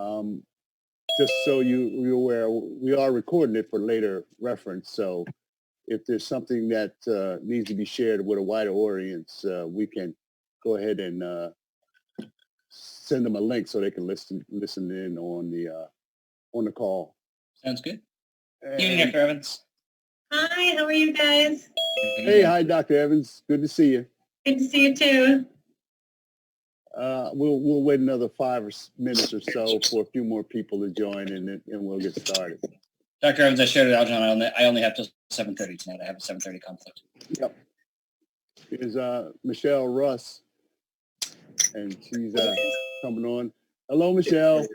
Um, just so you're aware, we are recording it for later reference. So if there's something that needs to be shared with a wider audience, we can go ahead and send them a link so they can listen in on the call. Sounds good. And, Evening, Dr. Evans. Hi, how are you guys? Hey, hi, Dr. Evans. Good to see you. Good to see you too. We'll wait another 5 minutes or so for a few more people to join, and we'll get started. Dr. Evans, I shared it out, John. I only have till 7:30 tonight. I have a 7:30 conflict. Yep. Here's Michelle Russ, and she's coming on. Hello, Michelle.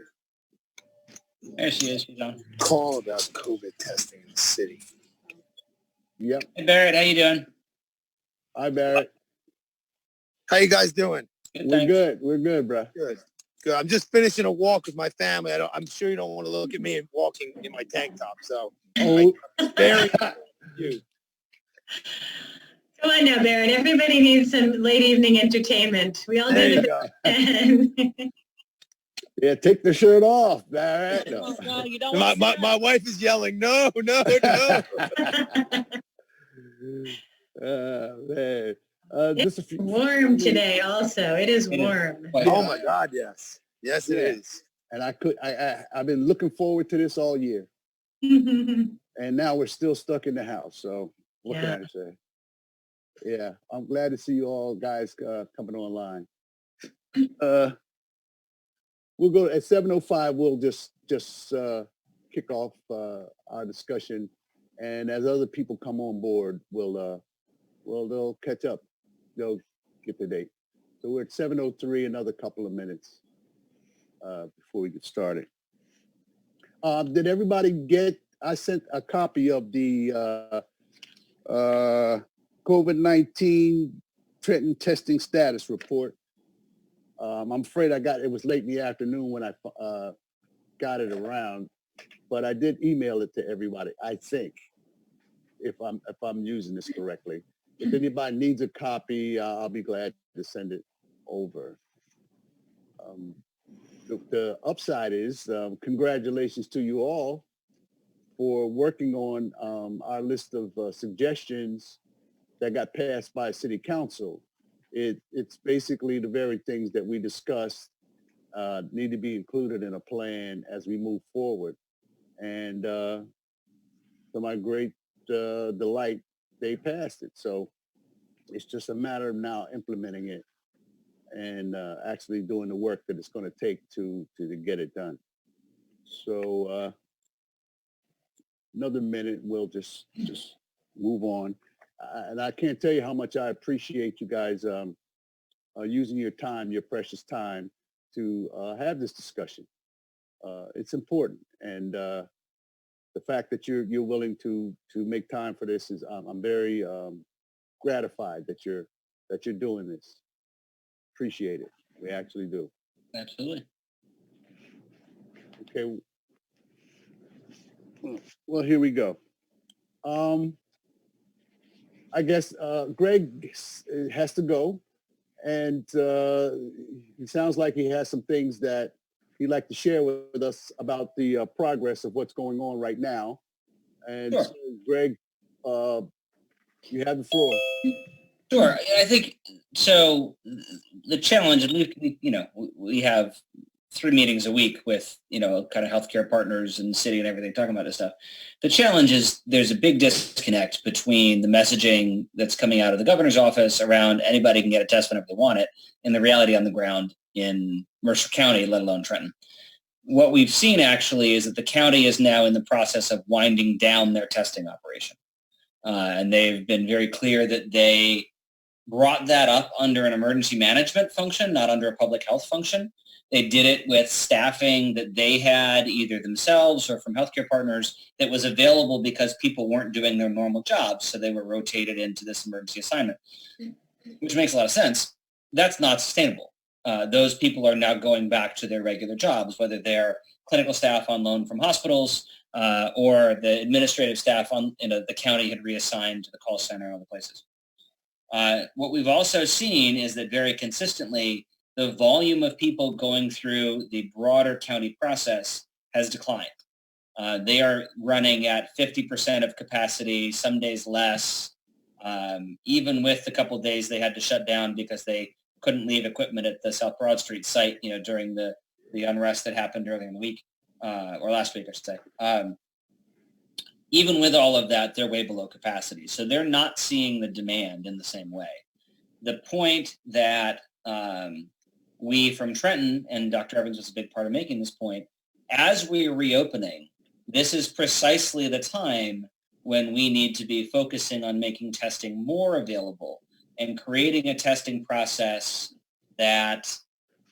There she is. She's on. Call about COVID testing in the city. Yep. Hey, Barrett, how you doing? Hi, Barrett. How you guys doing? Good, We're thanks. good. We're good, bro. Good. Good. I'm just finishing a walk with my family. I'm sure you don't want to look at me walking in my tank top. So, Oh, very you. Come on now, Barrett. Everybody needs some late evening entertainment. We all There do you the go. yeah, take the shirt off, Barrett. No. Oh, God, you don't My wife is yelling, no. Man. It's warm today also. It is warm. Oh my God, yes. Yes, it is. And I've been looking forward to this all year. And now we're still stuck in the house. So what can I say? Yeah, I'm glad to see you all guys coming online. We'll go at 7:05. We'll just kick off our discussion, and as other people come on board, they'll catch up. They'll get the date. So we're at 7:03. Another couple of minutes before we get started. Did everybody get? I sent a copy of the COVID-19 Trenton testing status report. I'm afraid it was late in the afternoon when I got it around, but I did email it to everybody, I think, if I'm using this correctly. If anybody needs a copy, I'll be glad to send it over. The upside is congratulations to you all for working on our list of suggestions that got passed by City Council. It's basically the very things that we discussed need to be included in a plan as we move forward. And to my great delight, they passed it. So it's just a matter of now implementing it and actually doing the work that it's going to take to get it done. So another minute, we'll just move on. And I can't tell you how much I appreciate you guys using your time, your precious time, to have this discussion. It's important, and the fact that you're willing to make time for this is I'm very gratified that you're doing this. Appreciate it. We actually do. Absolutely. Okay. Well, here we go. I guess Greg has to go, and it sounds like he has some things that he'd like to share with us about the progress of what's going on right now. And Sure. so, Greg, you have the floor. Sure. I think so. The challenge, and we have 3 meetings a week with, kind of healthcare partners and city and everything talking about this stuff. The challenge is there's a big disconnect between the messaging that's coming out of the governor's office around anybody can get a test whenever they want it and the reality on the ground in Mercer County, let alone Trenton. What we've seen actually is that the county is now in the process of winding down their testing operation. And they've been very clear that they brought that up under an emergency management function, not under a public health function. They did it with staffing that they had either themselves or from healthcare partners that was available because people weren't doing their normal jobs. So they were rotated into this emergency assignment, which makes a lot of sense. That's not sustainable. Those people are now going back to their regular jobs, whether they're clinical staff on loan from hospitals or the administrative staff on the county had reassigned to the call center and other places. What we've also seen is that very consistently, the volume of people going through the broader county process has declined. They are running at 50% of capacity, some days less, even with the couple of days they had to shut down because they couldn't leave equipment at the South Broad Street site, during the unrest that happened earlier in the week, or last week, I should say. Even with all of that, they're way below capacity. So they're not seeing the demand in the same way. The point that we from Trenton, and Dr. Evans was a big part of making this point, as we're reopening, this is precisely the time when we need to be focusing on making testing more available and creating a testing process that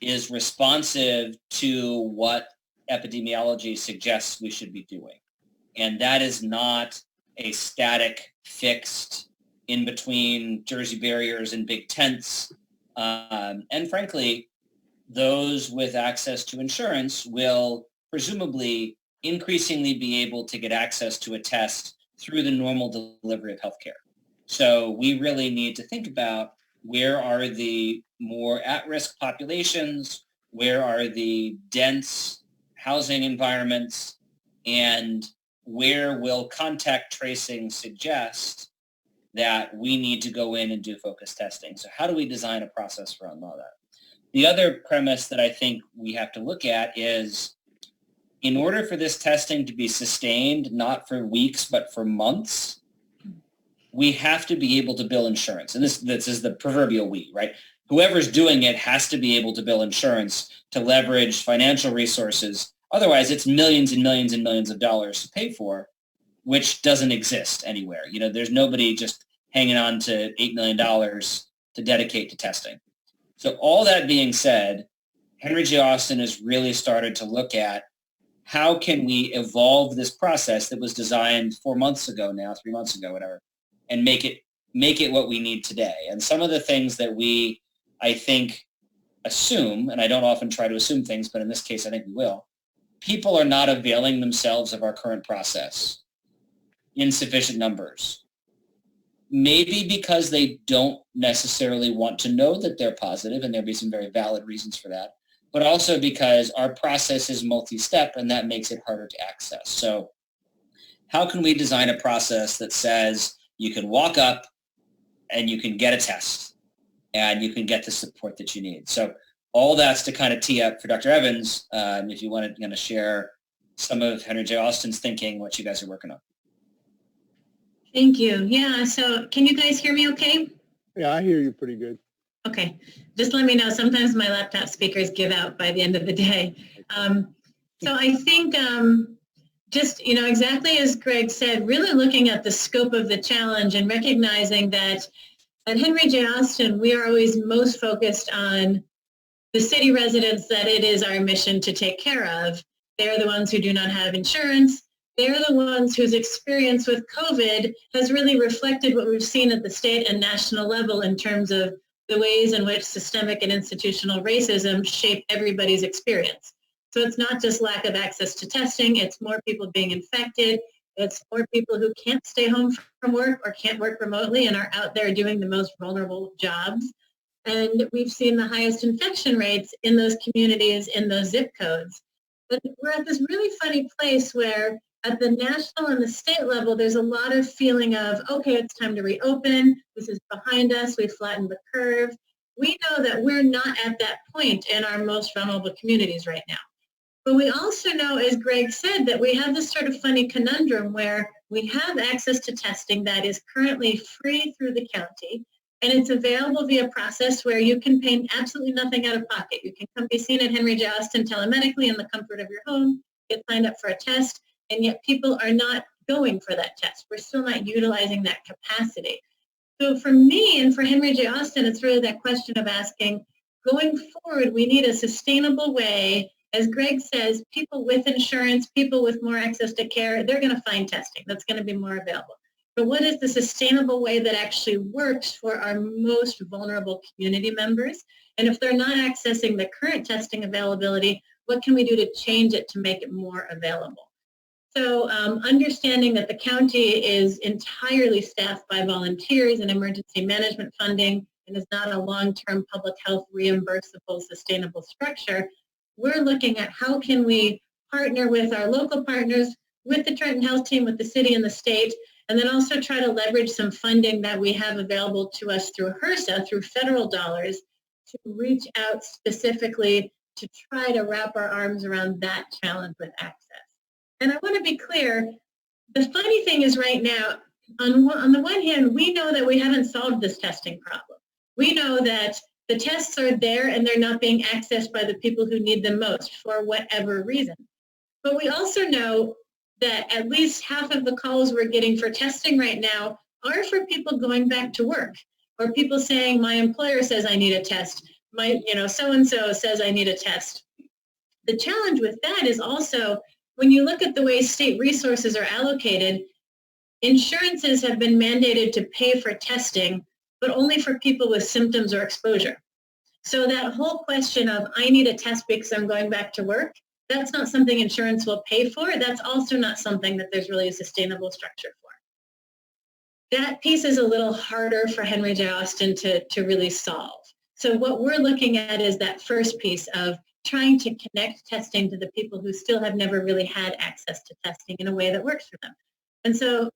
is responsive to what epidemiology suggests we should be doing. And that is not a static, fixed, in between Jersey barriers and big tents. And frankly, those with access to insurance will presumably increasingly be able to get access to a test through the normal delivery of healthcare. So we really need to think about where are the more at-risk populations, where are the dense housing environments, and where will contact tracing suggest that we need to go in and do focused testing. So how do we design a process around all that? The other premise that I think we have to look at is, in order for this testing to be sustained, not for weeks, but for months, we have to be able to bill insurance. And this is the proverbial we, right? Whoever's doing it has to be able to bill insurance to leverage financial resources. Otherwise, it's millions and millions and millions of dollars to pay for, which doesn't exist anywhere. There's nobody just hanging on to $8 million to dedicate to testing. So all that being said, Henry J. Austin has really started to look at how can we evolve this process that was designed 4 months ago now, 3 months ago, whatever, and make it what we need today. And some of the things that we, I think, assume, and I don't often try to assume things, but in this case, I think we will, people are not availing themselves of our current process in sufficient numbers. Maybe because they don't necessarily want to know that they're positive, and there'll be some very valid reasons for that, but also because our process is multi-step, and that makes it harder to access. So how can we design a process that says you can walk up and you can get a test and you can get the support that you need? So all that's to kind of tee up for Dr. Evans, if you want to share some of Henry J. Austin's thinking, what you guys are working on. Thank you. Yeah, so can you guys hear me okay? Yeah, I hear you pretty good. Okay, just let me know. Sometimes my laptop speakers give out by the end of the day. So I think just, exactly as Greg said, really looking at the scope of the challenge and recognizing that at Henry J. Austin, we are always most focused on the city residents that it is our mission to take care of. They're the ones who do not have insurance. They're the ones whose experience with COVID has really reflected what we've seen at the state and national level in terms of the ways in which systemic and institutional racism shape everybody's experience. So it's not just lack of access to testing, it's more people being infected, it's more people who can't stay home from work or can't work remotely and are out there doing the most vulnerable jobs. And we've seen the highest infection rates in those communities, in those zip codes. But we're at this really funny place where at the national and the state level, there's a lot of feeling of, okay, it's time to reopen. This is behind us. We've flattened the curve. We know that we're not at that point in our most vulnerable communities right now. But we also know, as Greg said, that we have this sort of funny conundrum where we have access to testing that is currently free through the county, and it's available via process where you can pay absolutely nothing out of pocket. You can come be seen at Henry J. Austin telemedically in the comfort of your home, get signed up for a test, and yet people are not going for that test. We're still not utilizing that capacity. So for me and for Henry J. Austin, it's really that question of asking, going forward, we need a sustainable way. As Greg says, people with insurance, people with more access to care, they're going to find testing. That's going to be more available. But what is the sustainable way that actually works for our most vulnerable community members? And if they're not accessing the current testing availability, what can we do to change it to make it more available? So understanding that the county is entirely staffed by volunteers and emergency management funding, and is not a long-term public health reimbursable sustainable structure, we're looking at how can we partner with our local partners, with the Trenton Health Team, with the city and the state, and then also try to leverage some funding that we have available to us through HRSA, through federal dollars, to reach out specifically to try to wrap our arms around that challenge with access. And I want to be clear, the funny thing is right now, on the one hand, we know that we haven't solved this testing problem. We know that the tests are there and they're not being accessed by the people who need them most for whatever reason. But we also know that at least half of the calls we're getting for testing right now are for people going back to work, or people saying, my employer says I need a test, my, so-and-so says I need a test. The challenge with that is also, when you look at the way state resources are allocated, insurances have been mandated to pay for testing, but only for people with symptoms or exposure. So that whole question of, I need a test because I'm going back to work, that's not something insurance will pay for. That's also not something that there's really a sustainable structure for. That piece is a little harder for Henry J. Austin to really solve. So what we're looking at is that first piece of trying to connect testing to the people who still have never really had access to testing in a way that works for them. And so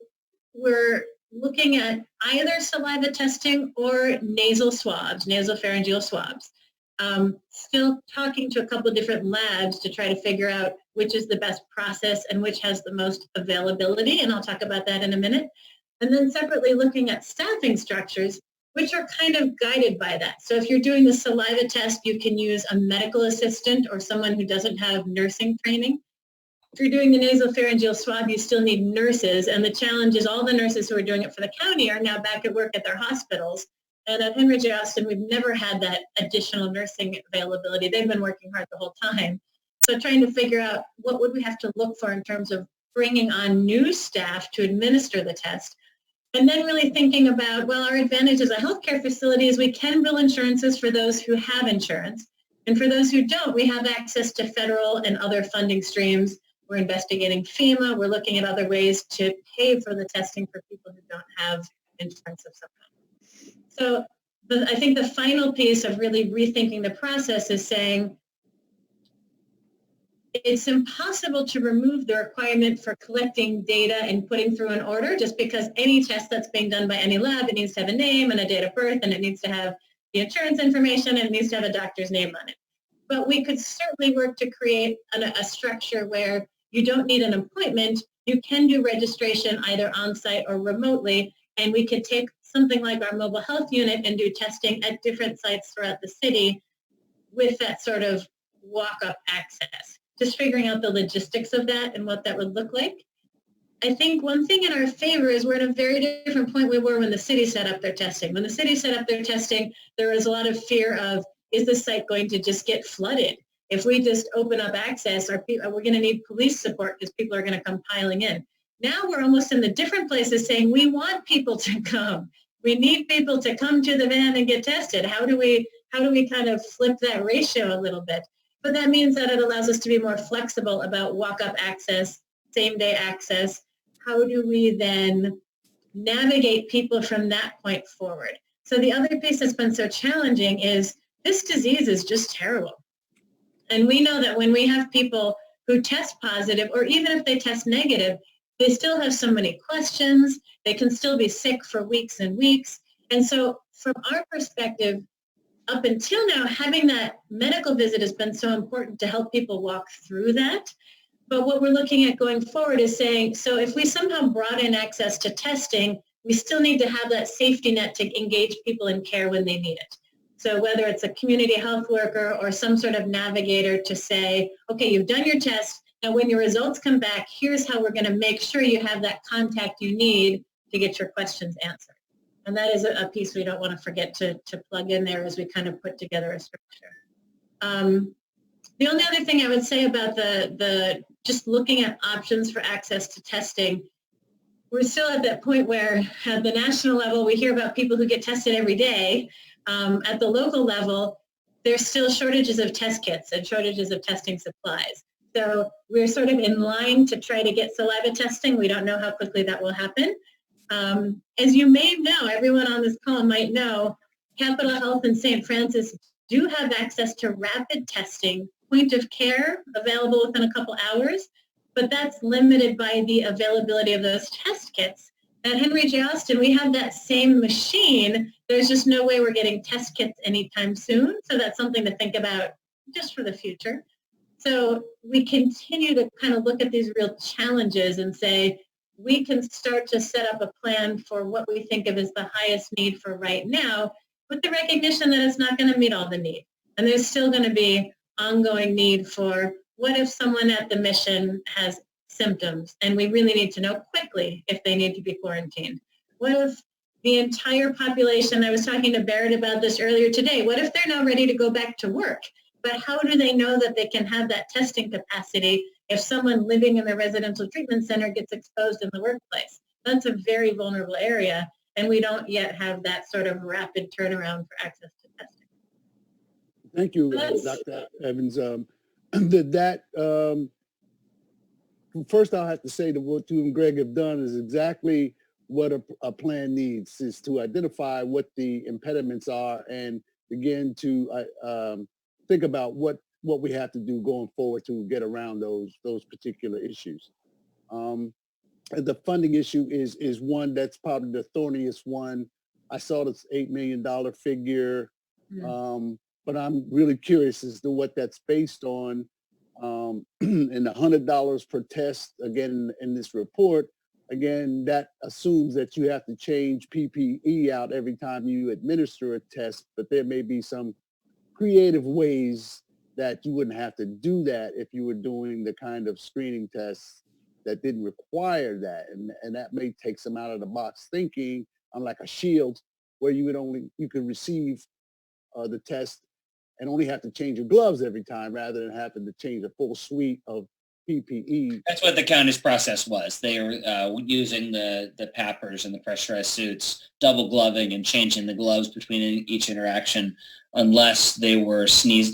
we're looking at either saliva testing or nasal swabs, nasopharyngeal swabs. Still talking to a couple of different labs to try to figure out which is the best process and which has the most availability, and I'll talk about that in a minute. And then separately looking at staffing structures, which are kind of guided by that. So if you're doing the saliva test, you can use a medical assistant or someone who doesn't have nursing training. If you're doing the nasopharyngeal swab, you still need nurses, and the challenge is all the nurses who are doing it for the county are now back at work at their hospitals. And at Henry J. Austin, we've never had that additional nursing availability. They've been working hard the whole time. So trying to figure out what would we have to look for in terms of bringing on new staff to administer the test. And then really thinking about, well, our advantage as a healthcare facility is we can bill insurances for those who have insurance. And for those who don't, we have access to federal and other funding streams. We're investigating FEMA. We're looking at other ways to pay for the testing for people who don't have insurance of some kind. So I think the final piece of really rethinking the process is saying it's impossible to remove the requirement for collecting data and putting through an order just because any test that's being done by any lab, it needs to have a name and a date of birth, and it needs to have the insurance information, and it needs to have a doctor's name on it. But we could certainly work to create a structure where you don't need an appointment. You can do registration either on-site or remotely, and we could take something like our mobile health unit and do testing at different sites throughout the city with that sort of walk-up access. Just figuring out the logistics of that and what that would look like. I think one thing in our favor is we're at a very different point we were when the city set up their testing. When the city set up their testing, there was a lot of fear of, is the site going to just get flooded? If we just open up access, we're going to need police support because people are going to come piling in. Now we're almost in the different places saying we want people to come. We need people to come to the van and get tested. How do we kind of flip that ratio a little bit? But that means that it allows us to be more flexible about walk-up access, same-day access. How do we then navigate people from that point forward? So the other piece that's been so challenging is this disease is just terrible. And we know that when we have people who test positive, or even if they test negative, they still have so many questions. They can still be sick for weeks and weeks. And so from our perspective, up until now, having that medical visit has been so important to help people walk through that. But what we're looking at going forward is saying, so if we somehow brought in access to testing, we still need to have that safety net to engage people in care when they need it. So whether it's a community health worker or some sort of navigator to say, okay, you've done your test. Now when your results come back, here's how we're going to make sure you have that contact you need to get your questions answered. And that is a piece we don't want to forget to plug in there as we kind of put together a structure. The only other thing I would say about the just looking at options for access to testing, we're still at that point where at the national level, we hear about people who get tested every day. At the local level, there's still shortages of test kits and shortages of testing supplies. So we're sort of in line to try to get saliva testing. We don't know how quickly that will happen. As you may know, everyone on this call might know, Capitol Health and St. Francis do have access to rapid testing, point of care available within a couple hours, but that's limited by the availability of those test kits. At Henry J. Austin, we have that same machine. There's just no way we're getting test kits anytime soon. So that's something to think about just for the future. So we continue to kind of look at these real challenges and say, we can start to set up a plan for what we think of as the highest need for right now, with the recognition that it's not going to meet all the need. And there's still going to be ongoing need for what if someone at the mission has symptoms and we really need to know quickly if they need to be quarantined? What if the entire population, I was talking to Barrett about this earlier today, what if they're now ready to go back to work? But how do they know that they can have that testing capacity if someone living in the residential treatment center gets exposed in the workplace? That's a very vulnerable area, and we don't yet have that sort of rapid turnaround for access to testing. Thank you, Dr. Evans. First I'll have to say that what you and Greg have done is exactly what a plan needs, is to identify what the impediments are and begin to think about what we have to do going forward to get around those particular issues. The funding issue is one that's probably the thorniest one. I saw this $8 million figure, but I'm really curious as to what that's based on. And the $100 per test, again, in this report, again, that assumes that you have to change PPE out every time you administer a test, but there may be some creative ways that you wouldn't have to do that if you were doing the kind of screening tests that didn't require that. And that may take some out of the box thinking, unlike a shield where you could receive the test and only have to change your gloves every time rather than having to change a full suite of PPE. That's what the county's process was. They were using the PAPRs and the pressurized suits, double gloving and changing the gloves between each interaction unless they were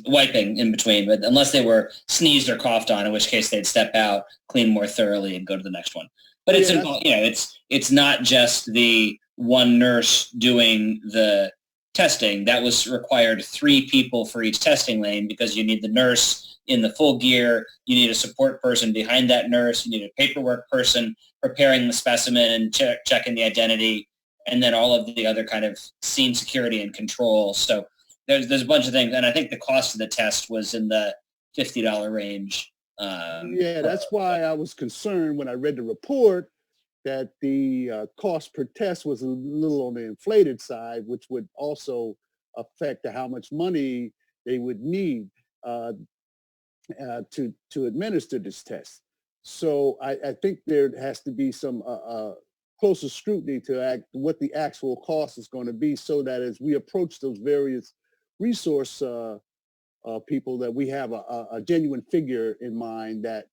wiping in between, but unless they were sneezed or coughed on, in which case they'd step out, clean more thoroughly, and go to the next one. But it's not just the one nurse doing the testing. That was required 3 people for each testing lane because you need the nurse in the full gear, you need a support person behind that nurse, you need a paperwork person preparing the specimen and checking the identity, and then all of the other kind of scene security and control. So there's a bunch of things, and I think the cost of the test was in the $50 range. Yeah, that's why I was concerned when I read the report that the cost per test was a little on the inflated side, which would also affect how much money they would need to administer this test. So I think there has to be some closer scrutiny to what the actual cost is going to be, so that as we approach those various resource people, that we have a genuine figure in mind that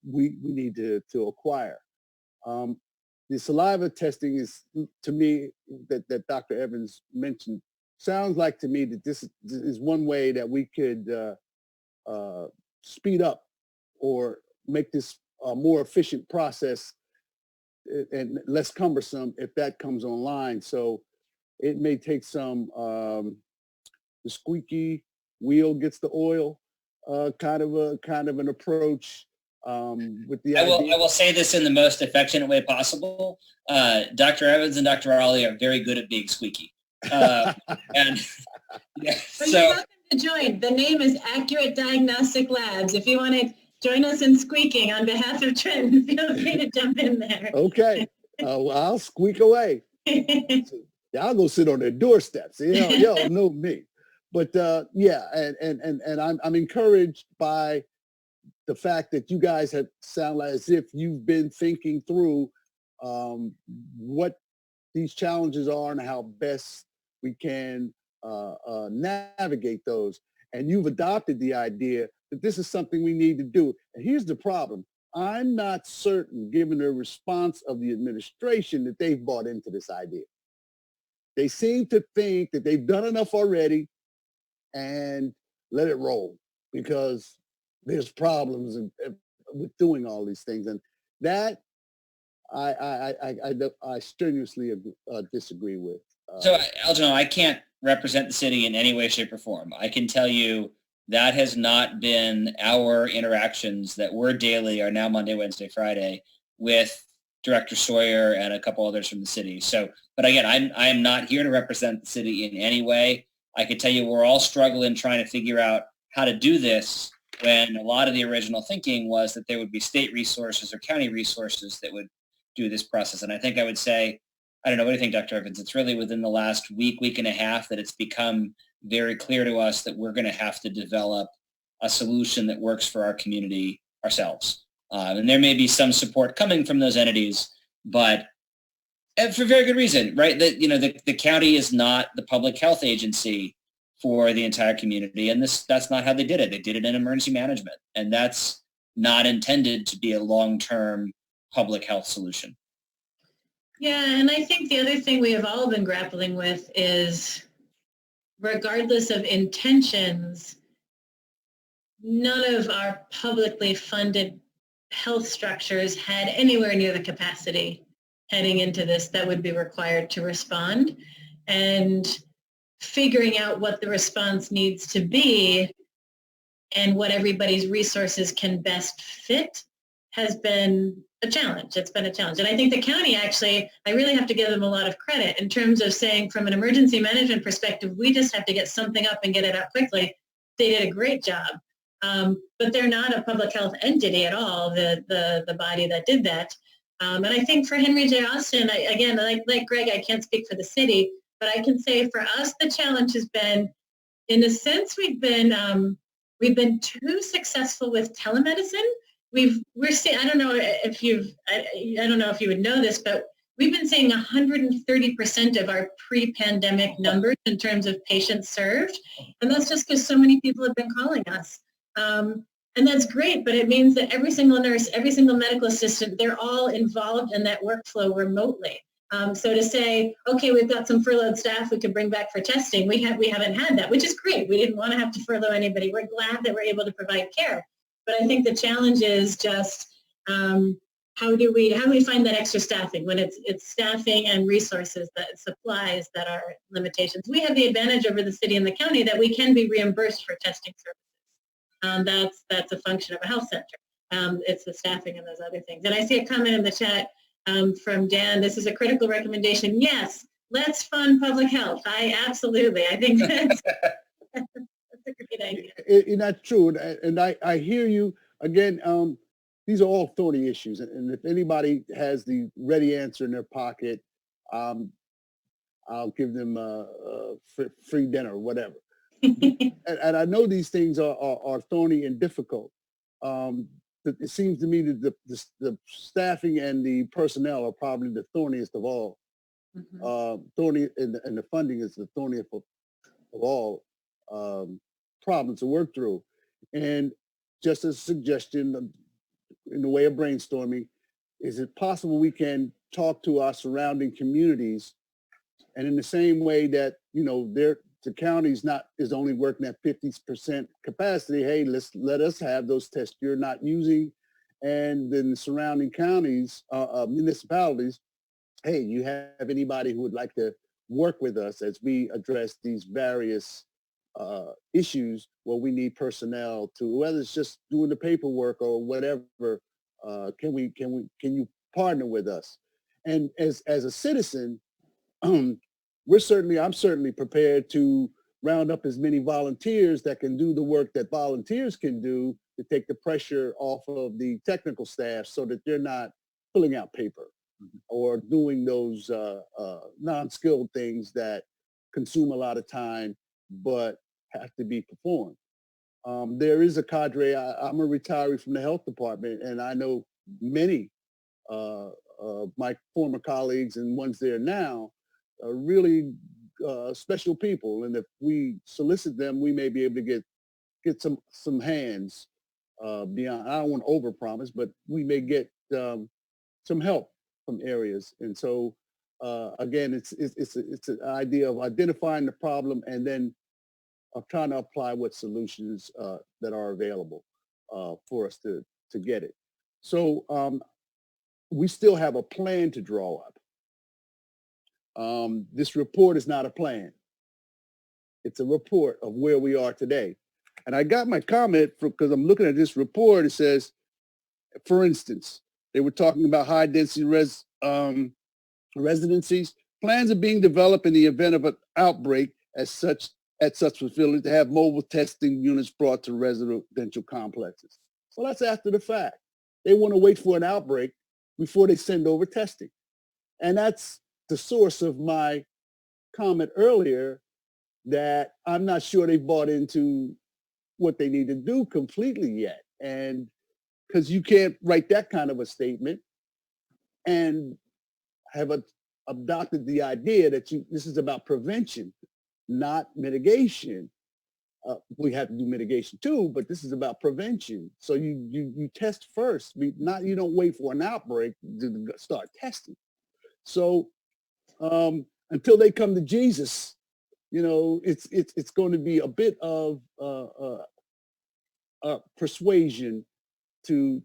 we need to acquire. The saliva testing is, to me, that Dr. Evans mentioned, sounds like to me that this is one way that we could speed up or make this a more efficient process and less cumbersome if that comes online. So it may take some the squeaky wheel gets the oil kind of an approach. With the I will say this in the most affectionate way possible. Dr. Evans and Dr. Raleigh are very good at being squeaky. And yeah, so you're welcome to join. The name is Accurate Diagnostic Labs. If you want to join us in squeaking on behalf of Trenton, feel free to jump in there. Okay. I'll squeak away. I'll go sit on their doorsteps. Y'all know me. But yeah, and I'm encouraged by the fact that you guys have sound like as if you've been thinking through what these challenges are and how best we can navigate those. And you've adopted the idea that this is something we need to do. And here's the problem. I'm not certain, given the response of the administration, that they've bought into this idea. They seem to think that they've done enough already and let it roll because there's problems with doing all these things. And that I strenuously disagree with. So, Algernon, I can't represent the city in any way, shape, or form. I can tell you that has not been our interactions that were daily, are now Monday, Wednesday, Friday, with Director Sawyer and a couple others from the city. So, but again, I am not here to represent the city in any way. I could tell you we're all struggling trying to figure out how to do this when a lot of the original thinking was that there would be state resources or county resources that would do this process. And I think I would say, I don't know, what do you think, Dr. Evans? It's really within the last week and a half that it's become very clear to us that we're going to have to develop a solution that works for our community ourselves. And there may be some support coming from those entities, but for very good reason, right? That, you know, the county is not the public health agency for the entire community. And that's not how they did it. They did it in emergency management. And that's not intended to be a long-term public health solution. Yeah, and I think the other thing we have all been grappling with is, regardless of intentions, none of our publicly funded health structures had anywhere near the capacity heading into this that would be required to respond. And figuring out what the response needs to be and what everybody's resources can best fit has been a challenge. It's been a challenge. And I think the county, actually, I really have to give them a lot of credit in terms of saying, from an emergency management perspective, we just have to get something up and get it out quickly. They did a great job. But they're not a public health entity at all, the body that did that. And I think for Henry J. Austin, again, like Greg, I can't speak for the city, but I can say for us, the challenge has been, in a sense, we've been too successful with telemedicine. We're seeing, I don't know if you would know this, but we've been seeing 130% of our pre-pandemic numbers in terms of patients served. And that's just because so many people have been calling us. And that's great, but it means that every single nurse, every single medical assistant, they're all involved in that workflow remotely. So to say, okay, we've got some furloughed staff we could bring back for testing, we haven't had that, which is great. We didn't want to have to furlough anybody. We're glad that we're able to provide care. But I think the challenge is just how do we find that extra staffing when it's staffing and resources, that supplies that are limitations. We have the advantage over the city and the county that we can be reimbursed for testing services. That's a function of a health center. It's the staffing and those other things. And I see a comment in the chat from Dan. This is a critical recommendation. Yes, let's fund public health. I think that's a great idea. That's true. And I hear you. Again, these are all thorny issues. And if anybody has the ready answer in their pocket, I'll give them a free dinner or whatever. And I know these things are thorny and difficult. It seems to me that the staffing and the personnel are probably the thorniest of all. Mm-hmm. Thorny and the funding is the thorniest of all problems to work through. And just as a suggestion, in the way of brainstorming, is it possible we can talk to our surrounding communities, and in the same way that, you know, the county is only working at 50% capacity. Hey, let us have those tests you're not using, and then the surrounding counties, municipalities. Hey, you have anybody who would like to work with us as we address these various issues where we need personnel to, whether it's just doing the paperwork or whatever. Can you partner with us? And as a citizen, I'm certainly prepared to round up as many volunteers that can do the work that volunteers can do to take the pressure off of the technical staff so that they're not pulling out paper or doing those non-skilled things that consume a lot of time but have to be performed. There is a cadre. I'm a retiree from the health department, and I know many my former colleagues and ones there now are really special people. And if we solicit them, we may be able to get some hands beyond. I don't want to overpromise, but we may get some help from areas. And so again, it's an idea of identifying the problem and then of trying to apply what solutions that are available for us to get it. So we still have a plan to draw up. This report is not a plan. It's a report of where we are today. And I got my comment because I'm looking at this report. It says, for instance, they were talking about high density residencies. Plans are being developed in the event of an outbreak at such facilities to have mobile testing units brought to residential complexes. So that's after the fact. They want to wait for an outbreak before they send over testing. And that's the source of my comment earlier that I'm not sure they bought into what they need to do completely yet. And because you can't write that kind of a statement and have adopted the idea that this is about prevention, not mitigation. We have to do mitigation too, but this is about prevention. So you test first. You don't wait for an outbreak to start testing. So until they come to Jesus, it's going to be a bit of persuasion to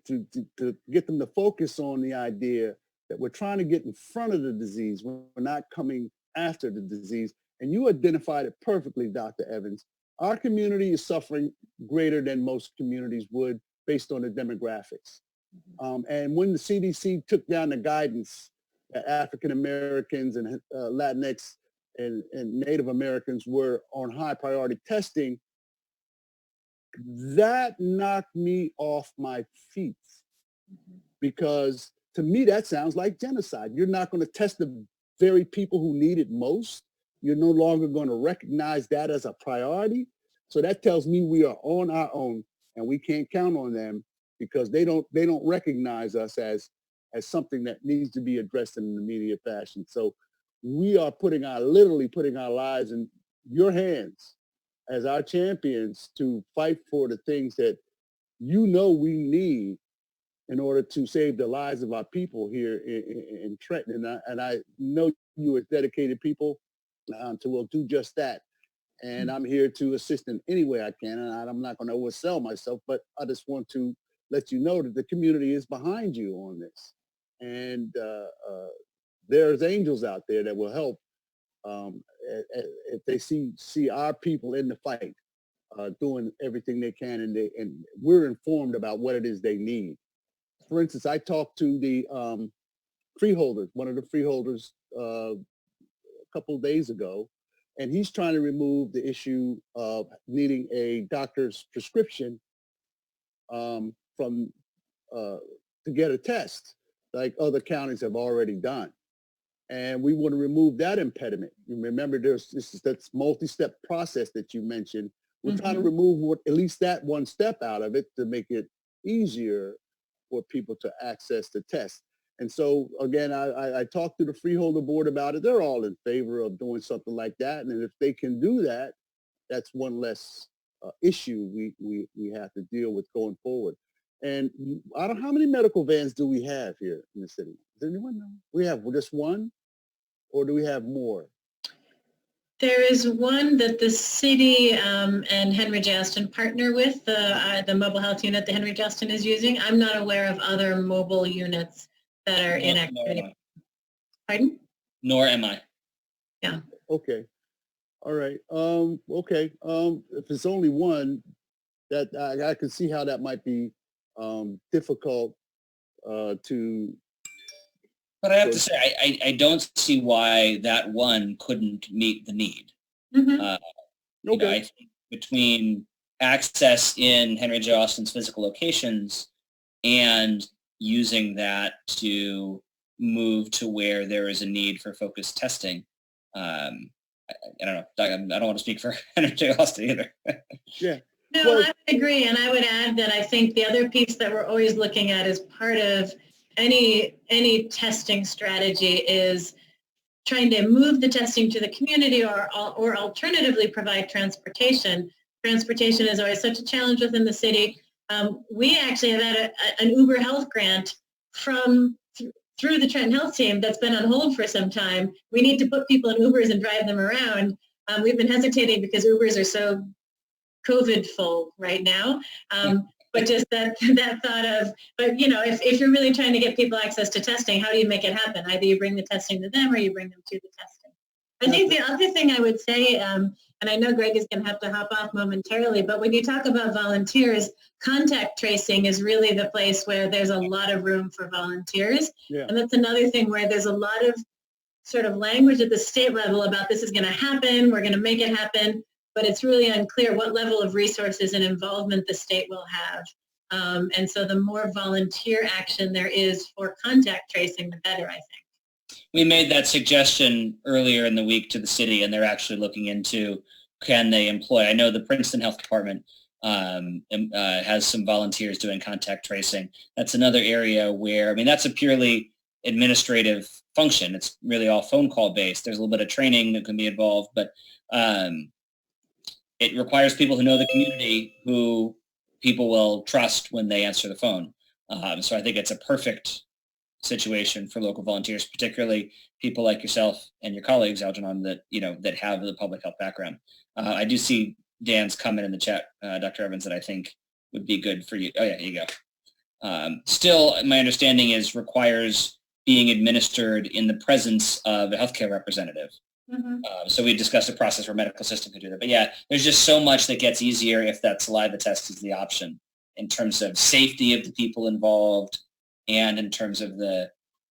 get them to focus on the idea that we're trying to get in front of the disease. We're not coming after the disease. And you identified it perfectly, Dr. Evans. Our community is suffering greater than most communities would based on the demographics. And when the CDC took down the guidance that African Americans and Latinx and Native Americans were on high priority testing, that knocked me off my feet because to me, that sounds like genocide. You're not going to test the very people who need it most. You're no longer going to recognize that as a priority. So that tells me we are on our own and we can't count on them because they don't recognize us as something that needs to be addressed in an immediate fashion. So we are literally putting our lives in your hands as our champions to fight for the things that we need in order to save the lives of our people here in Trenton. And I know you are dedicated people will do just that. And I'm here to assist in any way I can. And I'm not going to oversell myself, but I just want to let you know that the community is behind you on this. And there's angels out there that will help if they see our people in the fight, doing everything they can, and we're informed about what it is they need. For instance, I talked to the freeholders, one of the freeholders a couple of days ago, and he's trying to remove the issue of needing a doctor's prescription to get a test, like other counties have already done. And we want to remove that impediment. You remember, that's multi-step process that you mentioned. We're trying to remove at least that one step out of it to make it easier for people to access the test. And so, again, I talked to the Freeholder Board about it. They're all in favor of doing something like that. And if they can do that, that's one less issue we have to deal with going forward. And I don't know, how many medical vans do we have here in the city? Does anyone know? We have just one, or do we have more? There is one that the city and Henry Justin partner with, the mobile health unit that Henry Justin is using. I'm not aware of other mobile units that are in activity. Pardon? Nor am I. Yeah. Okay. All right. Okay. If it's only one, that I can see how that might be difficult to. But I have to say, I don't see why that one couldn't meet the need. Okay. I think between access in Henry J. Austin's physical locations and using that to move to where there is a need for focused testing, I don't know. I don't want to speak for Henry J. Austin either. Yeah. No, I would agree. And I would add that I think the other piece that we're always looking at as part of any testing strategy is trying to move the testing to the community or alternatively provide transportation. Transportation is always such a challenge within the city. We actually have had an Uber Health grant through the Trenton Health Team that's been on hold for some time. We need to put people in Ubers and drive them around. We've been hesitating because Ubers are so COVID full right now. But just that thought of, but if you're really trying to get people access to testing, how do you make it happen? Either you bring the testing to them or you bring them to the testing. I think the other thing I would say, and I know Greg is going to have to hop off momentarily, but when you talk about volunteers, contact tracing is really the place where there's a lot of room for volunteers. Yeah. And that's another thing where there's a lot of sort of language at the state level about this is going to happen, we're going to make it happen, but it's really unclear what level of resources and involvement the state will have. And so the more volunteer action there is for contact tracing, the better, I think. We made that suggestion earlier in the week to the city, and they're actually looking into, can they employ, I know the Princeton Health Department has some volunteers doing contact tracing. That's another area where, I mean, that's a purely administrative function. It's really all phone call based. There's a little bit of training that can be involved, but it requires people who know the community, who people will trust when they answer the phone. So I think it's a perfect situation for local volunteers, particularly people like yourself and your colleagues, Algernon, that, you know, that have the public health background. I do see Dan's comment in the chat, Dr. Evans, that I think would be good for you. Oh yeah, here you go. Still, my understanding is requires being administered in the presence of a healthcare representative. Mm-hmm. So we discussed a process where medical system could do that. But yeah, there's just so much that gets easier if that saliva test is the option in terms of safety of the people involved and in terms of the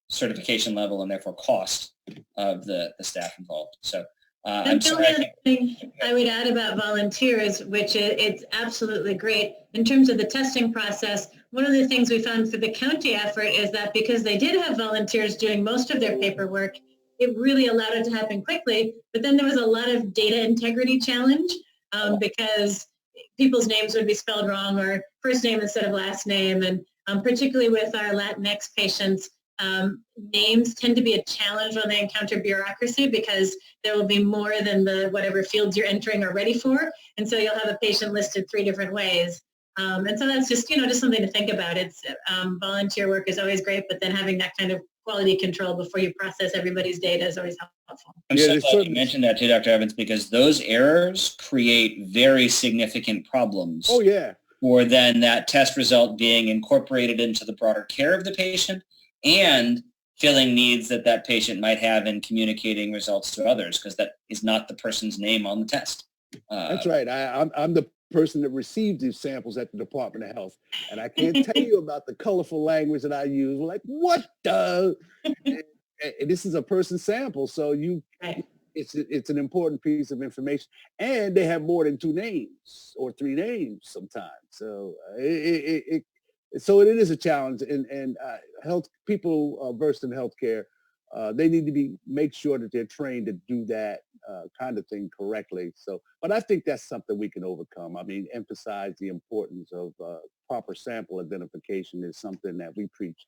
certification level and therefore cost of the staff involved. So I'm The sorry. only other thing I would add about volunteers, which it's absolutely great, in terms of the testing process, one of the things we found for the county effort is that because they did have volunteers doing most of their paperwork, it really allowed it to happen quickly. But then there was a lot of data integrity challenge because people's names would be spelled wrong or first name instead of last name. And particularly with our Latinx patients, names tend to be a challenge when they encounter bureaucracy because there will be more than the whatever fields you're entering are ready for. And so you'll have a patient listed 3 different ways. And so that's just, just something to think about. It's volunteer work is always great, but then having that kind of quality control before you process everybody's data is always helpful. I'm so glad you mentioned that too, Dr. Evans, because those errors create very significant problems. Oh, yeah. For then that test result being incorporated into the broader care of the patient and filling needs that that patient might have in communicating results to others, because that is not the person's name on the test. That's right. I'm the person that received these samples at the Department of Health, and I can't tell you about the colorful language that I use. We're like, what the? and this is a person sample, so it's an important piece of information, and they have more than 2 names or 3 names sometimes. So so it is a challenge, and health people versed in healthcare, they need to make sure that they're trained to do that kind of thing correctly. So, but I think that's something we can overcome. I mean, emphasize the importance of proper sample identification is something that we preach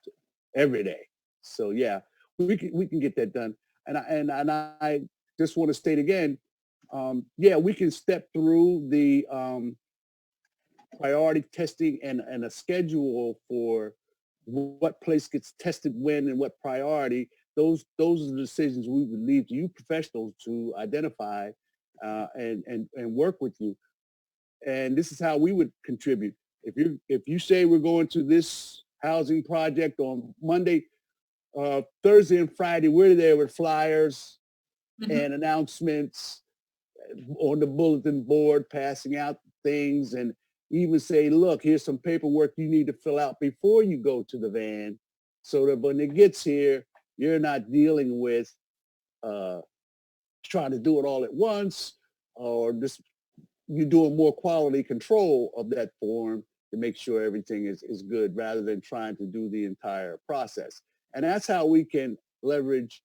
every day. So yeah, we can get that done. And I just want to state again, we can step through the priority testing and a schedule for what place gets tested when and what priority. Those are the decisions we would leave to you professionals to identify and work with you. And this is how we would contribute. If you say we're going to this housing project on Monday, Thursday and Friday, we're there with flyers and announcements on the bulletin board, passing out things, and even say, look, here's some paperwork you need to fill out before you go to the van, so that when it gets here, you're not dealing with trying to do it all at once, or just you're doing more quality control of that form to make sure everything is good rather than trying to do the entire process. And that's how we can leverage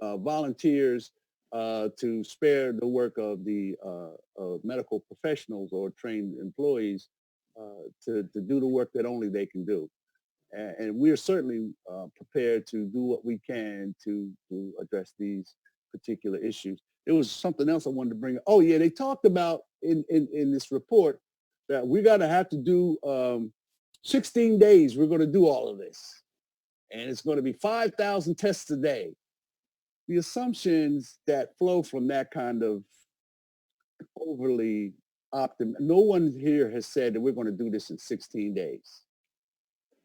volunteers to spare the work of the medical professionals or trained employees to do the work that only they can do. And we're certainly prepared to do what we can to address these particular issues. There was something else I wanted to bring up. Oh yeah, they talked about in this report that we're gonna have to do 16 days. We're gonna do all of this. And it's gonna be 5,000 tests a day. The assumptions that flow from that kind of overly optimistic, no one here has said that we're gonna do this in 16 days.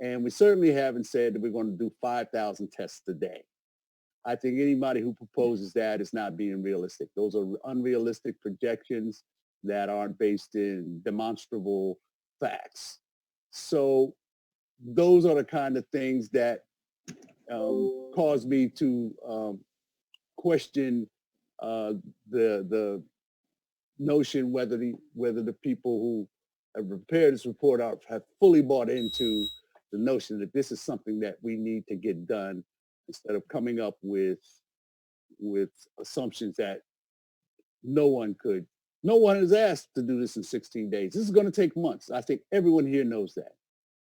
And we certainly haven't said that we're going to do 5,000 tests a day. I think anybody who proposes that is not being realistic. Those are unrealistic projections that aren't based in demonstrable facts. So those are the kind of things that cause me to question the notion whether the people who have prepared this report have fully bought into the notion that this is something that we need to get done, instead of coming up with assumptions that no one is asked to do this in 16 days. This is going to take months. I think everyone here knows that.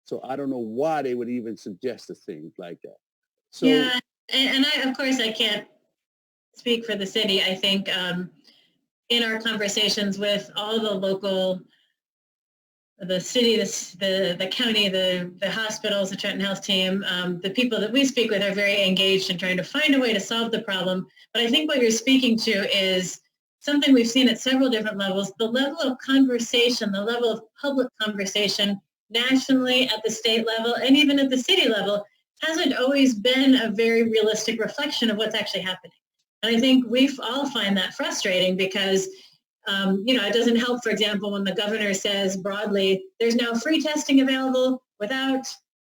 So I don't know why they would even suggest a thing like that. So, yeah, and I, of course, I can't speak for the city. I think in our conversations with all the local, the city, the county, the hospitals, the Trenton Health team, the people that we speak with are very engaged in trying to find a way to solve the problem. But I think what you're speaking to is something we've seen at several different levels. The level of conversation, the level of public conversation nationally, at the state level, and even at the city level, hasn't always been a very realistic reflection of what's actually happening. And I think we all find that frustrating because it doesn't help, for example, when the governor says broadly, there's now free testing available without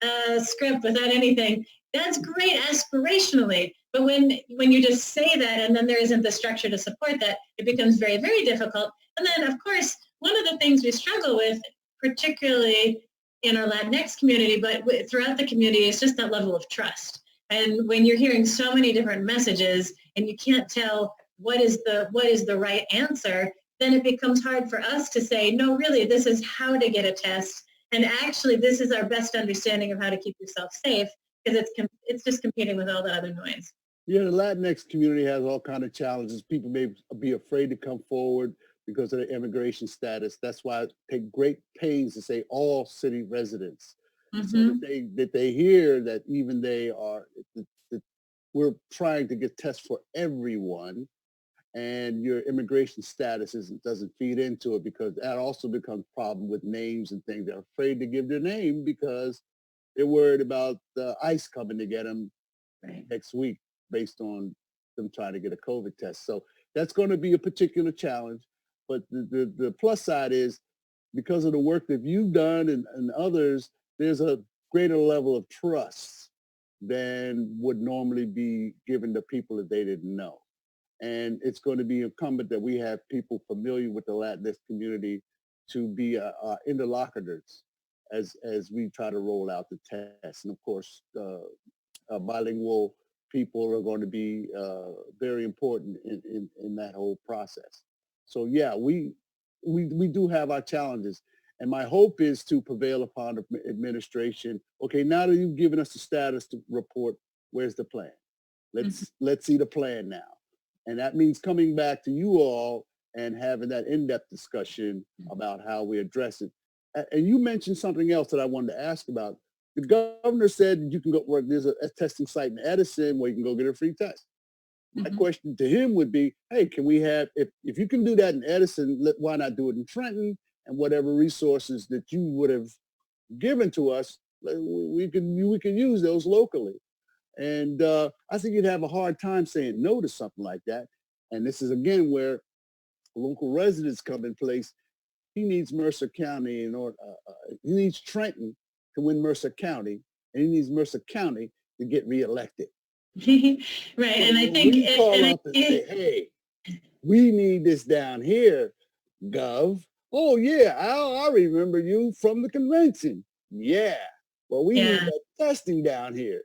a script, without anything. That's great aspirationally. But when you just say that and then there isn't the structure to support that, it becomes very, very difficult. And then, of course, one of the things we struggle with, particularly in our Latinx community, but throughout the community, is just that level of trust. And when you're hearing so many different messages and you can't tell what is the right answer, then it becomes hard for us to say, no, really, this is how to get a test. And actually, this is our best understanding of how to keep yourself safe, because it's just competing with all the other noise. Yeah, the Latinx community has all kinds of challenges. People may be afraid to come forward because of their immigration status. That's why I take great pains to say all city residents, so that they hear that even they are, that we're trying to get tests for everyone, and your immigration status doesn't feed into it, because that also becomes a problem with names and things. They're afraid to give their name because they're worried about ICE coming to get them next week based on them trying to get a COVID test. So that's going to be a particular challenge. But the plus side is, because of the work that you've done and others, there's a greater level of trust than would normally be given to people that they didn't know. And it's going to be incumbent that we have people familiar with the Latinx community to be interlocutors as we try to roll out the test. And of course, bilingual people are going to be very important in that whole process. So yeah, we do have our challenges. And my hope is to prevail upon the administration. Okay, now that you've given us the status to report, where's the plan? Let's see the plan now. And that means coming back to you all and having that in-depth discussion about how we address it. And you mentioned something else that I wanted to ask about. The governor said you can go work. There's a testing site in Edison where you can go get a free test. My question to him would be, hey, can we have, if you can do that in Edison, why not do it in Trenton? And whatever resources that you would have given to us, we can use those locally. And I think you'd have a hard time saying no to something like that. And this is, again, where local residents come in place. He needs Mercer County he needs Trenton to win Mercer County, and he needs Mercer County to get reelected. Right, so and I think we call up and say, hey, we need this down here, Gov. Oh yeah, I remember you from the convention. Yeah, well, we need that testing down here.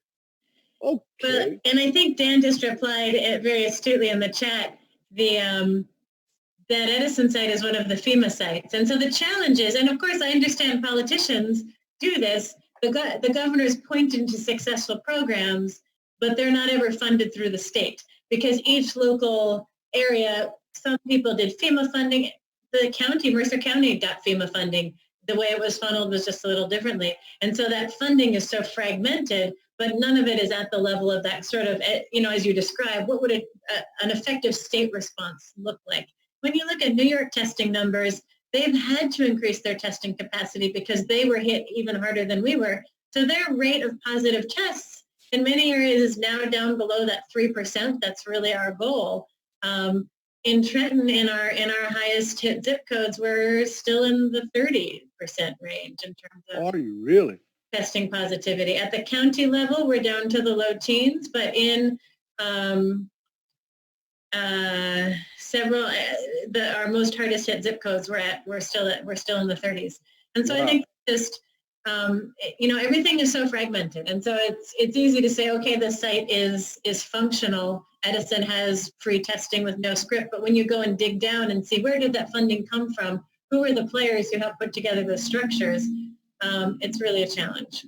Okay. But, and I think Dan just replied very astutely in the chat, that Edison site is one of the FEMA sites. And so the challenge is, and of course I understand politicians do this, the governor's pointing to successful programs, but they're not ever funded through the state, because each local area, some people did FEMA funding. The county, Mercer County, got FEMA funding. The way it was funneled was just a little differently. And so that funding is so fragmented, but none of it is at the level of that sort of, as you described, what would an effective state response look like? When you look at New York testing numbers, they've had to increase their testing capacity because they were hit even harder than we were. So their rate of positive tests in many areas is now down below that 3%. That's really our goal. In Trenton, in our highest hit zip codes, we're still in the 30% range in terms of Are you really? testing positivity. At the county level, we're down to the low teens, but in several our most hardest hit zip codes, we're still in the 30s. And so wow. I think just everything is so fragmented, and so it's easy to say, okay, the site is functional. Edison has free testing with no script, but when you go and dig down and see where did that funding come from, who are the players who helped put together those structures, it's really a challenge.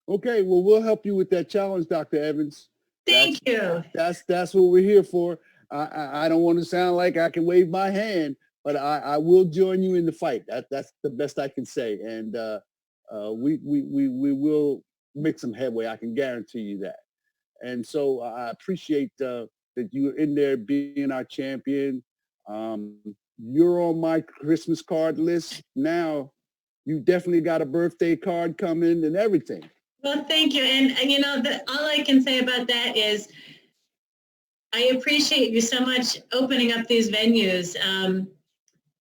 Okay, well, we'll help you with that challenge, Dr. Evans. Thank you. That's what we're here for. I don't want to sound like I can wave my hand, but I will join you in the fight. That's the best I can say, and we will make some headway. I can guarantee you that. And so I appreciate that you're in there being our champion. You're on my Christmas card list now. You definitely got a birthday card coming and everything. Well, thank you. And all I can say about that is I appreciate you so much opening up these venues.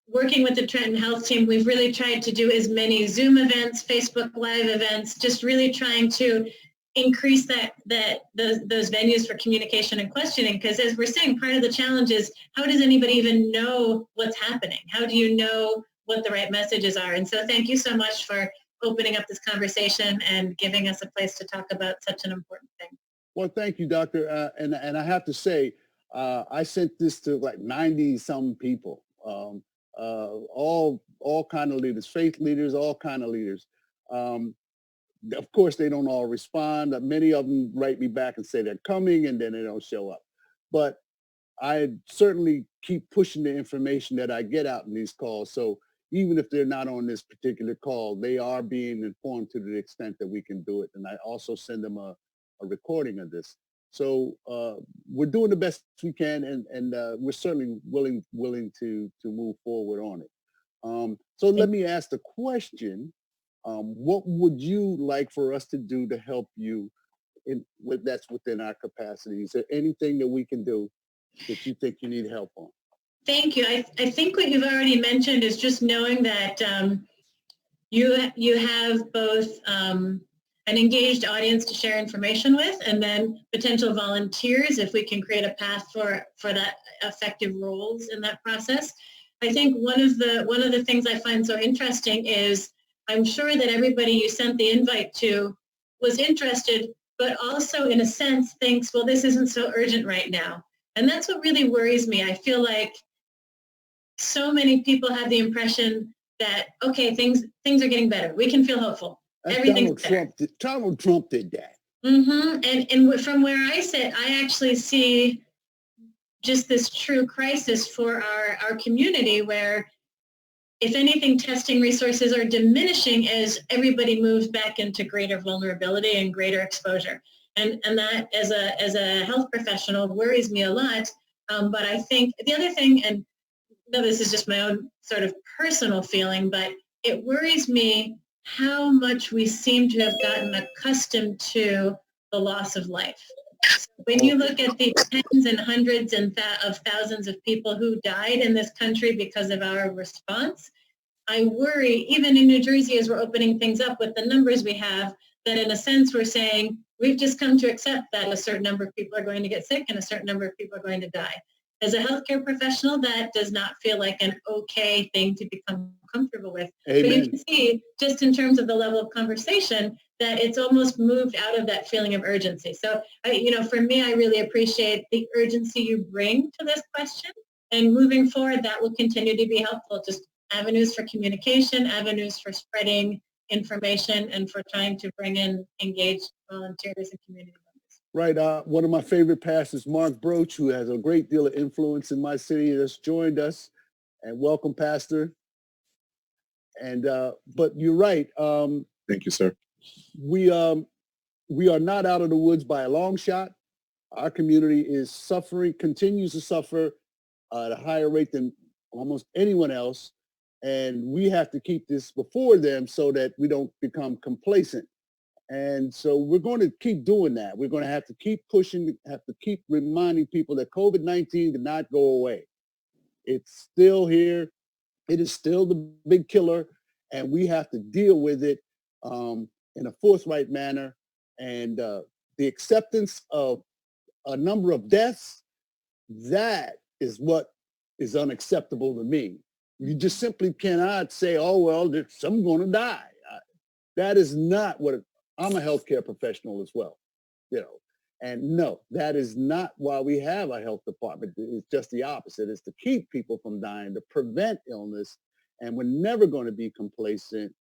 Working with the Trenton Health team, we've really tried to do as many Zoom events, Facebook Live events, just really trying to increase those venues for communication and questioning, because as we're saying, part of the challenge is how does anybody even know what's happening? How do you know what the right messages are? And so thank you so much for opening up this conversation and giving us a place to talk about such an important thing. Well, thank you, Doctor. And I have to say, I sent this to like 90-some people, all kind of leaders, faith leaders, all kind of leaders. Of course, they don't all respond. Many of them write me back and say they're coming, and then they don't show up. But I certainly keep pushing the information that I get out in these calls. So even if they're not on this particular call, they are being informed to the extent that we can do it. And I also send them a recording of this. So we're doing the best we can, and we're certainly willing to move forward on it. So let me ask the question. What would you like for us to do to help you that's within our capacity? Is there anything that we can do that you think you need help on? Thank you. I think what you've already mentioned is just knowing that you have both an engaged audience to share information with, and then potential volunteers if we can create a path for that effective roles in that process. I think one of the things I find so interesting is I'm sure that everybody you sent the invite to was interested, but also in a sense thinks, well, this isn't so urgent right now. And that's what really worries me. I feel like so many people have the impression that, okay, things are getting better. We can feel hopeful. Everything's better. Donald Trump did that. Mm-hmm. And from where I sit, I actually see just this true crisis for our community where, if anything, testing resources are diminishing as everybody moves back into greater vulnerability and greater exposure. And that, as a health professional, worries me a lot. But I think the other thing, and no, this is just my own sort of personal feeling, but it worries me how much we seem to have gotten accustomed to the loss of life. So when you look at the tens and hundreds of thousands of people who died in this country because of our response, I worry, even in New Jersey, as we're opening things up with the numbers we have, that in a sense we're saying we've just come to accept that a certain number of people are going to get sick and a certain number of people are going to die. As a healthcare professional, that does not feel like an okay thing to become comfortable with. Amen. But you can see, just in terms of the level of conversation, that it's almost moved out of that feeling of urgency. So, for me, I really appreciate the urgency you bring to this question. And moving forward, that will continue to be helpful. Just avenues for communication, avenues for spreading information, and for trying to bring in engaged volunteers and community members. Right. One of my favorite pastors, Mark Broach, who has a great deal of influence in my city, has joined us. And welcome, Pastor. And but you're right. Thank you, sir. We are not out of the woods by a long shot. Our community is suffering, continues to suffer at a higher rate than almost anyone else. And we have to keep this before them so that we don't become complacent. And so we're going to keep doing that. We're going to have to keep pushing, have to keep reminding people that COVID-19 did not go away. It's still here. It is still the big killer, and we have to deal with it in a forthright manner. And the acceptance of a number of deaths, that is what is unacceptable to me. You just simply cannot say, oh, well, some going to die. That is not what I'm a healthcare professional as well, you know. And no, that is not why we have a health department. It's just the opposite. It's to keep people from dying, to prevent illness. And we're never going to be complacent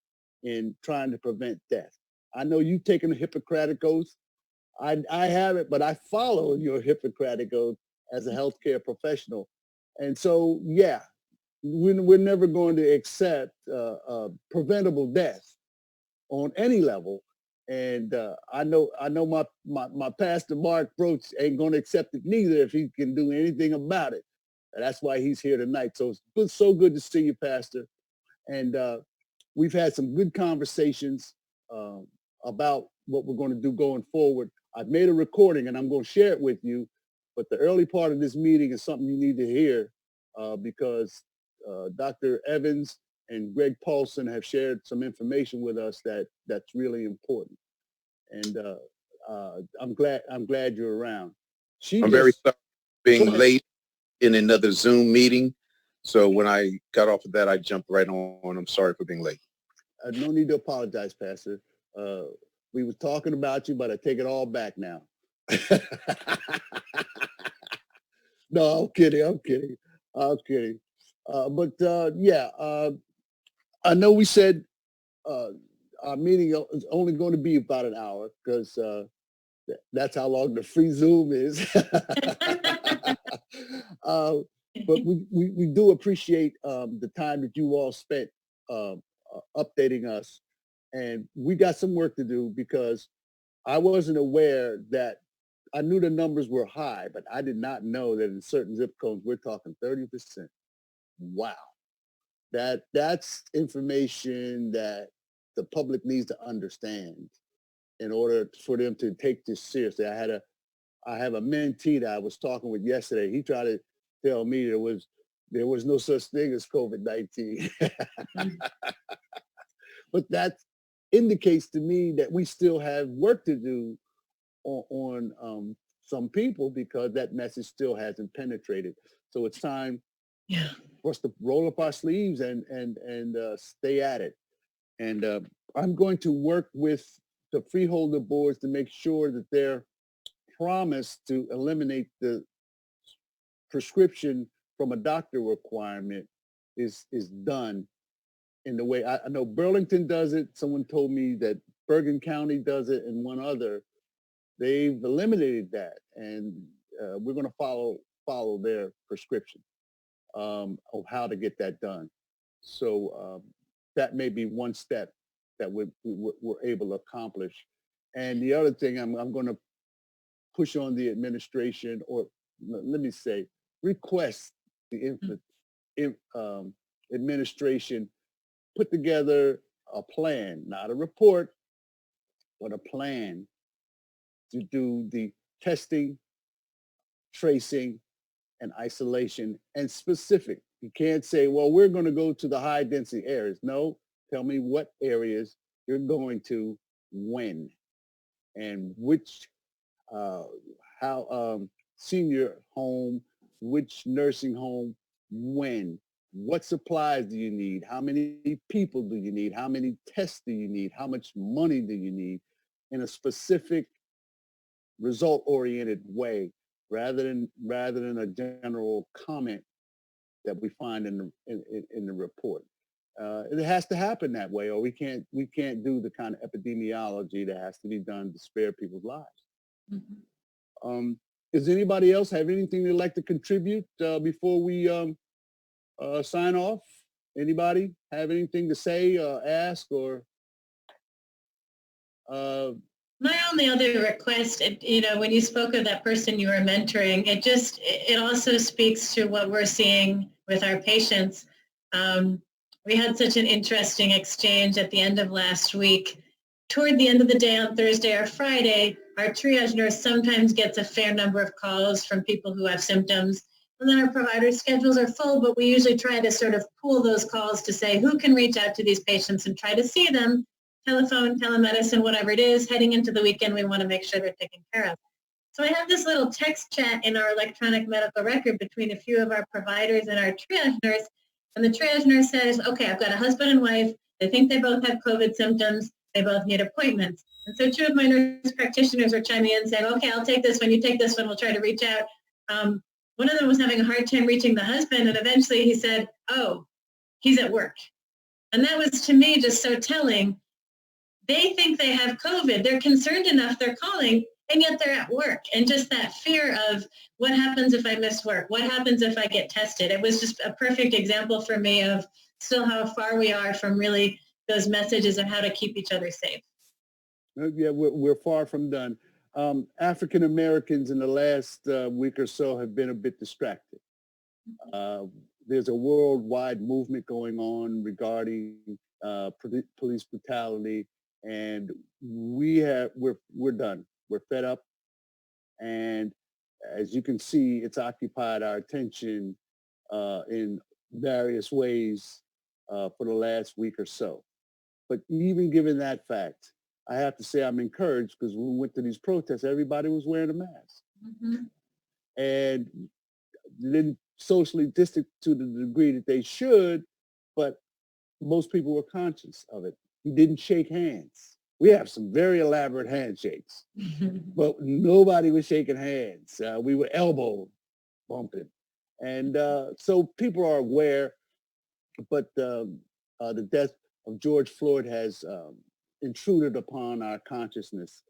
in trying to prevent death. I know you've taken the Hippocratic Oath. I haven't, but I follow your Hippocratic Oath as a healthcare professional. And so, yeah, we're never going to accept preventable death on any level. And I know my pastor, Mark Broach, ain't going to accept it neither if he can do anything about it. And that's why he's here tonight. So it's so good to see you, Pastor. And we've had some good conversations about what we're going to do going forward. I've made a recording and I'm going to share it with you. But the early part of this meeting is something you need to hear because Dr. Evans and Greg Paulson have shared some information with us that's really important. And I'm glad you're around. I'm very sorry for being late in another Zoom meeting. So when I got off of that, I jumped right on. I'm sorry for being late. No need to apologize, Pastor. We were talking about you, but I take it all back now. No, I'm kidding. But yeah, I know we said our meeting is only going to be about an hour because that's how long the free Zoom is. But we do appreciate the time that you all spent updating us. And we got some work to do because I wasn't aware that I knew the numbers were high, but I did not know that in certain zip codes, we're talking 30%. Wow. That's information that the public needs to understand in order for them to take this seriously. I have a mentee that I was talking with yesterday. He tried to tell me there was no such thing as COVID-19. But that indicates to me that we still have work to do on some people because that message still hasn't penetrated. So it's time for us to roll up our sleeves and stay at it. And I'm going to work with the freeholder boards to make sure that their promise to eliminate the prescription from a doctor requirement is done in the way I know Burlington does it. Someone told me that Bergen County does it, and one other. They've eliminated that, and we're going to follow their prescription of how to get that done. So that may be one step that we're able to accomplish. And the other thing I'm going to push on the administration, or let me say, request the administration put together a plan, not a report, but a plan to do the testing, tracing, and isolation, and specific. You can't say, well, we're going to go to the high density areas. No, tell me what areas you're going to, when, and which, how senior home, which nursing home, when. What supplies do you need? How many people do you need? How many tests do you need? How much money do you need? In a specific result-oriented way, rather than a general comment that we find in the report. It has to happen that way, or we can't do the kind of epidemiology that has to be done to spare people's lives. Mm-hmm. Does anybody else have anything they'd like to contribute before we sign off? Anybody have anything to say, ask, or? My only other request, when you spoke of that person you were mentoring, it also speaks to what we're seeing with our patients. We had such an interesting exchange at the end of last week toward the end of the day on Thursday or Friday, our triage nurse sometimes gets a fair number of calls from people who have symptoms. And then our provider schedules are full, but we usually try to sort of pool those calls to say who can reach out to these patients and try to see them, telephone, telemedicine, whatever it is. Heading into the weekend, we want to make sure they're taken care of. So I have this little text chat in our electronic medical record between a few of our providers and our triage nurse. And the triage nurse says, okay, I've got a husband and wife. They think they both have COVID symptoms. They both need appointments. And so two of my nurse practitioners were chiming in saying, okay, I'll take this one. You take this one. We'll try to reach out. One of them was having a hard time reaching the husband. And eventually he said, oh, he's at work. And that was, to me, just so telling. They think they have COVID. They're concerned enough. They're calling. And yet they're at work. And just that fear of what happens if I miss work? What happens if I get tested? It was just a perfect example for me of still how far we are from really those messages of how to keep each other safe. Yeah, we're far from done. African Americans in the last week or so have been a bit distracted. There's a worldwide movement going on regarding police brutality, and we're done. We're fed up, and as you can see, it's occupied our attention in various ways for the last week or so. But even given that fact, I have to say I'm encouraged because when we went to these protests, everybody was wearing a mask. Mm-hmm. And didn't socially distance to the degree that they should, but most people were conscious of it. We didn't shake hands. We have some very elaborate handshakes, but nobody was shaking hands. We were elbow bumping. And so people are aware, but the death of George Floyd has intruded upon our consciousness.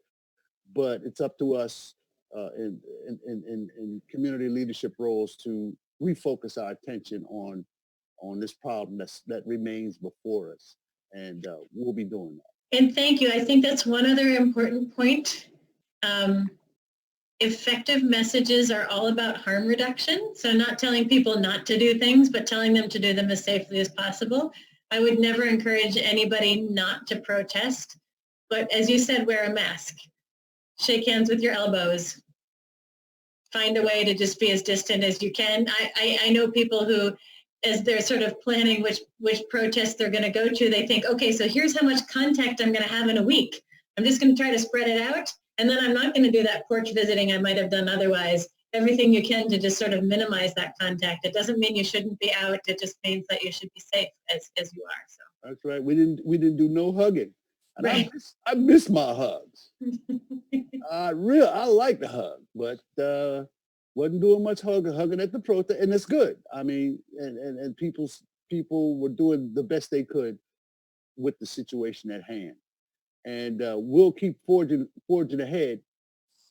But it's up to us in community leadership roles to refocus our attention on this problem that remains before us. And we'll be doing that. And thank you. I think that's one other important point. Effective messages are all about harm reduction. So not telling people not to do things, but telling them to do them as safely as possible. I would never encourage anybody not to protest. But as you said, wear a mask. Shake hands with your elbows. Find a way to just be as distant as you can. I know people who, as they're sort of planning which protests they're going to go to, they think, okay, so here's how much contact I'm going to have in a week. I'm just going to try to spread it out, and then I'm not going to do that porch visiting I might have done otherwise. Everything you can to just sort of minimize that contact. It doesn't mean you shouldn't be out. It just means that you should be safe as you are. So that's right. We didn't do no hugging. And right. I miss my hugs. I like the hug, but wasn't doing much hugging at the protest, and it's good. I mean, and people were doing the best they could with the situation at hand, and we'll keep forging ahead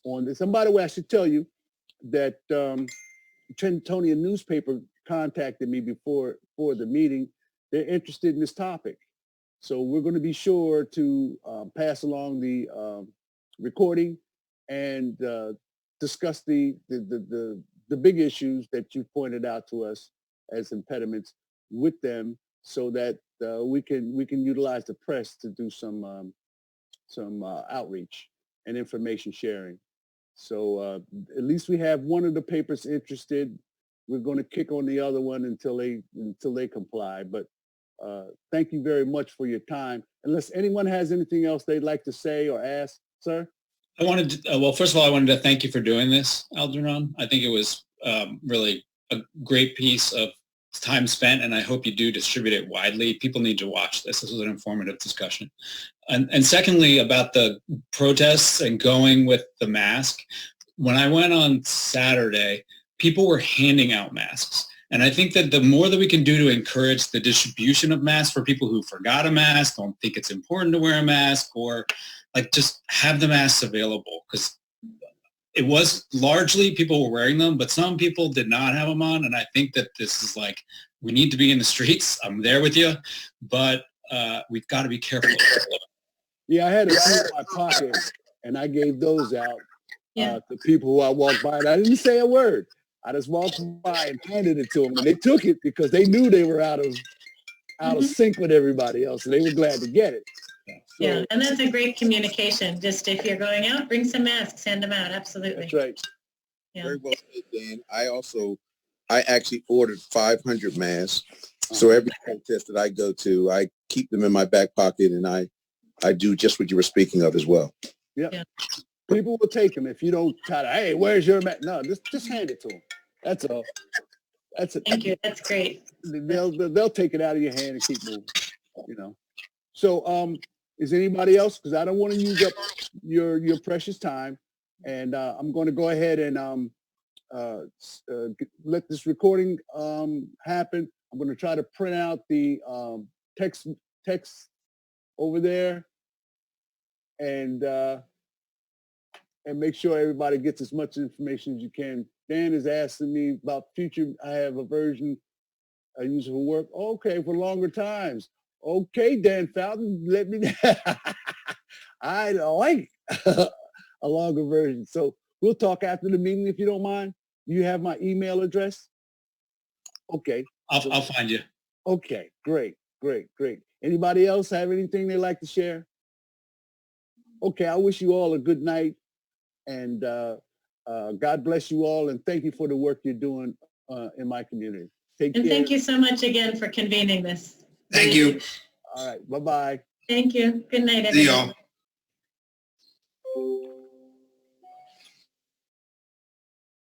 on this. And by the way, I should tell you that Trentonian newspaper contacted me before the meeting. They're interested in this topic, so we're going to be sure to pass along the recording and discuss the big issues that you pointed out to us as impediments with them, so that we can utilize the press to do some outreach and information sharing. So at least we have one of the papers interested. We're going to kick on the other one until they comply. But thank you very much for your time. Unless anyone has anything else they'd like to say or ask, sir. I wanted to, well, first of all, I wanted to thank you for doing this, Algernon. I think it was really a great piece of time spent, and I hope you do distribute it widely. People need to watch this. This was an informative discussion. And secondly, about the protests and going with the mask, when I went on Saturday, people were handing out masks. And I think that the more that we can do to encourage the distribution of masks for people who forgot a mask, don't think it's important to wear a mask, or like just have the masks available, because it was largely people were wearing them, but some people did not have them on. And I think that this is like, we need to be in the streets. I'm there with you, but we've got to be careful. Yeah, I had a few in my pocket, and I gave those out to people who I walked by, and I didn't say a word. I just walked by and handed it to them, and they took it because they knew they were out of sync with everybody else, and they were glad to get it. Yeah, and that's a great communication. Just if you're going out, bring some masks, send them out. Absolutely. That's right. Yeah. Very well said, Dan. I actually ordered 500 masks. So every protest that I go to, I keep them in my back pocket, and I do just what you were speaking of as well. Yep. Yeah. People will take them if you don't try to, hey, where's your mask? No, just hand it to them. That's all. That's it. Thank you. That's great. They'll take it out of your hand and keep moving, you know. So is anybody else? Because I don't want to use up your precious time. And I'm going to go ahead and let this recording happen. I'm going to try to print out the text over there and make sure everybody gets as much information as you can. Dan is asking me about future. I have a version I use it for work. Okay, for longer times. Okay, Dan Fountain, let me. I like a longer version. So we'll talk after the meeting if you don't mind. You have my email address? Okay. I'll find you. Okay, great. Anybody else have anything they'd like to share? Okay, I wish you all a good night, and God bless you all, and thank you for the work you're doing in my community. Take care. And thank you so much again for convening this. Thank you. All right, bye-bye. Thank you. Good night, everyone. See y'all.